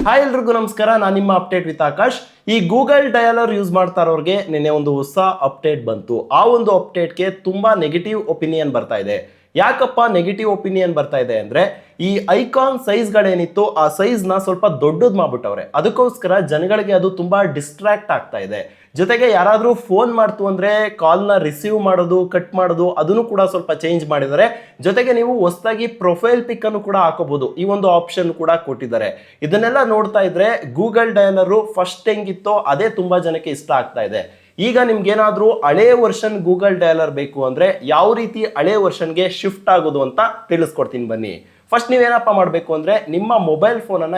Hi ಎಲ್ರಿಗೂ ನಮಸ್ಕಾರ, ನಾನು ನಿಮ್ಮ ಅಪ್ಡೇಟ್ ವಿತ್ ಆಕಾಶ್. ಈ ಗೂಗಲ್ ಡಯಲರ್ ಯೂಸ್ ಮಾಡ್ತಾ ಇರೋರಿಗೆ ನಿನ್ನೆ ಒಂದು ಹೊಸ ಅಪ್ಡೇಟ್ ಬಂತು. ಆ ಒಂದು ಅಪ್ಡೇಟ್ಗೆ ತುಂಬಾ ನೆಗೆಟಿವ್ ಒಪಿನಿಯನ್ ಬರ್ತಾ ಇದೆ. ಯಾಕಪ್ಪ ನೆಗೆಟಿವ್ ಒಪಿನಿಯನ್ ಬರ್ತಾ ಇದೆ ಅಂದ್ರೆ, ಈ ಐಕಾನ್ ಸೈಜ್ಗಳೇನಿತ್ತು ಆ ಸೈಜ್ನ ಸ್ವಲ್ಪ ದೊಡ್ಡದು ಮಾಡ್ಬಿಟ್ಟವ್ರೆ. ಅದಕ್ಕೋಸ್ಕರ ಜನಗಳಿಗೆ ಅದು ತುಂಬಾ ಡಿಸ್ಟ್ರಾಕ್ಟ್ ಆಗ್ತಾ ಇದೆ. ಜೊತೆಗೆ ಯಾರಾದರೂ ಫೋನ್ ಮಾಡ್ತು ಅಂದ್ರೆ ಕಾಲ್ನ ರಿಸೀವ್ ಮಾಡೋದು, ಕಟ್ ಮಾಡೋದು ಅದನ್ನು ಕೂಡ ಸ್ವಲ್ಪ ಚೇಂಜ್ ಮಾಡಿದ್ದಾರೆ. ಜೊತೆಗೆ ನೀವು ಹೊಸದಾಗಿ ಪ್ರೊಫೈಲ್ ಪಿಕ್ ಅನ್ನು ಕೂಡ ಹಾಕೋಬಹುದು, ಈ ಒಂದು ಆಪ್ಷನ್ ಕೂಡ ಕೊಟ್ಟಿದ್ದಾರೆ. ಇದನ್ನೆಲ್ಲ ನೋಡ್ತಾ ಇದ್ರೆ ಗೂಗಲ್ ಡಯಲರು ಫಸ್ಟ್ ಹೆಂಗಿತ್ತೋ ಅದೇ ತುಂಬಾ ಜನಕ್ಕೆ ಇಷ್ಟ ಆಗ್ತಾ ಇದೆ. ಈಗ ನಿಮ್ಗೇನಾದ್ರೂ ಹಳೆ ವರ್ಷನ್ ಗೂಗಲ್ ಡಯಲರ್ ಬೇಕು ಅಂದ್ರೆ ಯಾವ ರೀತಿ ಹಳೆ ವರ್ಷನ್ಗೆ ಶಿಫ್ಟ್ ಆಗೋದು ಅಂತ ತಿಳಿಸ್ಕೊಡ್ತೀನಿ ಬನ್ನಿ. ಫಸ್ಟ್ ನೀವೇನಪ್ಪ ಮಾಡಬೇಕು ಅಂದ್ರೆ ನಿಮ್ಮ ಮೊಬೈಲ್ ಫೋನ್ ಅನ್ನ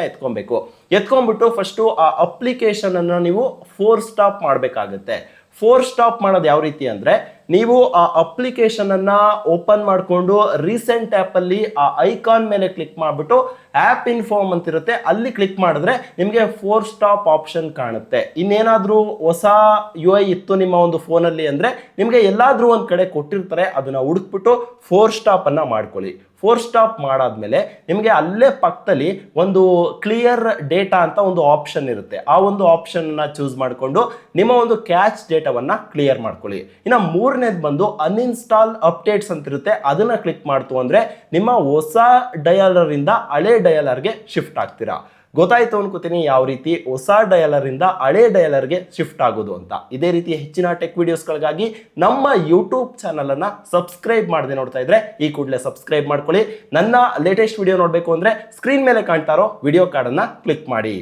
ಎತ್ಕೊಂಡ್ಬಿಟ್ಟು ಫಸ್ಟ್ ಆ ಅಪ್ಲಿಕೇಶನ್ ಅನ್ನ ನೀವು 4 ಸ್ಟಾಪ್ ಮಾಡಬೇಕಾಗುತ್ತೆ. 4 ಸ್ಟಾಪ್ ಮಾಡೋದು ಯಾವ ರೀತಿ ಅಂದ್ರೆ, ನೀವು ಆ ಅಪ್ಲಿಕೇಶನ್ ಅನ್ನ ಓಪನ್ ಮಾಡಿಕೊಂಡು ರೀಸೆಂಟ್ ಆಪ್ ಅಲ್ಲಿ ಆ ಐಕಾನ್ ಮೇಲೆ ಕ್ಲಿಕ್ ಮಾಡಿಬಿಟ್ಟು ಆಪ್ ಇನ್ಫಾರ್ಮ್ ಅಂತ ಇರುತ್ತೆ, ಅಲ್ಲಿ ಕ್ಲಿಕ್ ಮಾಡಿದ್ರೆ ನಿಮಗೆ 4 ಸ್ಟಾಪ್ ಆಪ್ಷನ್ ಕಾಣುತ್ತೆ. ಇನ್ನೇನಾದ್ರೂ ಹೊಸ UI ಇತ್ತು ನಿಮ್ಮ ಒಂದು ಫೋನಲ್ಲಿ ಅಂದ್ರೆ ನಿಮಗೆ ಎಲ್ಲಾದ್ರೂ ಒಂದ್ ಕಡೆ ಕೊಟ್ಟಿರ್ತಾರೆ, ಅದನ್ನ ಹುಡುಕ್ಬಿಟ್ಟು 4 ಸ್ಟಾಪ್ ಅನ್ನ ಮಾಡ್ಕೊಳ್ಳಿ. 4 ಸ್ಟಾಪ್ ಮಾಡಾದ್ಮೇಲೆ ನಿಮಗೆ ಅಲ್ಲೇ ಪಕ್ಕದಲ್ಲಿ ಒಂದು ಕ್ಲಿಯರ್ ಡೇಟಾ ಅಂತ ಒಂದು ಆಪ್ಷನ್ ಇರುತ್ತೆ. ಆ ಒಂದು ಆಪ್ಷನ್ ಅನ್ನ ಚೂಸ್ ಮಾಡಿಕೊಂಡು ನಿಮ್ಮ ಒಂದು ಕ್ಯಾಚ್ ಡೇಟಾವನ್ನ ಕ್ಲಿಯರ್ ಮಾಡ್ಕೊಳ್ಳಿ. ಇನ್ನು ಮೂರನೇದು ಬಂದು ಅನ್ಇನ್ಸ್ಟಾಲ್ ಅಪ್ಡೇಟ್ಸ್ ಅಂತ ಇರುತ್ತೆ, ಅದನ್ನ ಕ್ಲಿಕ್ ಮಾಡ್ತು ಅಂದ್ರೆ ನಿಮ್ಮ ಹೊಸ ಡಯಲರ್ ಇಂದ ಹಳೆ ಡಯಲರ್ಗೆ ಶಿಫ್ಟ್ ಆಗ್ತೀರಾ. ಗೊತ್ತಾಯ್ತು ಅನ್ಕೋತೀನಿ ಯಾವ ರೀತಿ ಹೊಸ ಡಯಲರ್ ಇಂದ ಹಳೆ ಡಯಲರ್ಗೆ ಶಿಫ್ಟ್ ಆಗೋದು ಅಂತ. ಇದೇ ರೀತಿ ಹೆಚ್ಚಿನ ಟೆಕ್ ವಿಡಿಯೋಸ್ಗಳಿಗಾಗಿ ನಮ್ಮ ಯೂಟ್ಯೂಬ್ ಚಾನಲ್ ಅನ್ನ ಸಬ್ಸ್ಕ್ರೈಬ್ ಮಾಡದೆ ನೋಡ್ತಾ ಇದ್ರೆ ಈ ಕೂಡಲೇ ಸಬ್ಸ್ಕ್ರೈಬ್ ಮಾಡ್ಕೊಳ್ಳಿ. ನನ್ನ ಲೇಟೆಸ್ಟ್ ವಿಡಿಯೋ ನೋಡಬೇಕು ಅಂದ್ರೆ ಸ್ಕ್ರೀನ್ ಮೇಲೆ ಕಾಣ್ತಾ ಇರೋ ವಿಡಿಯೋ ಕಾರ್ಡ್ ಅನ್ನ ಕ್ಲಿಕ್ ಮಾಡಿ.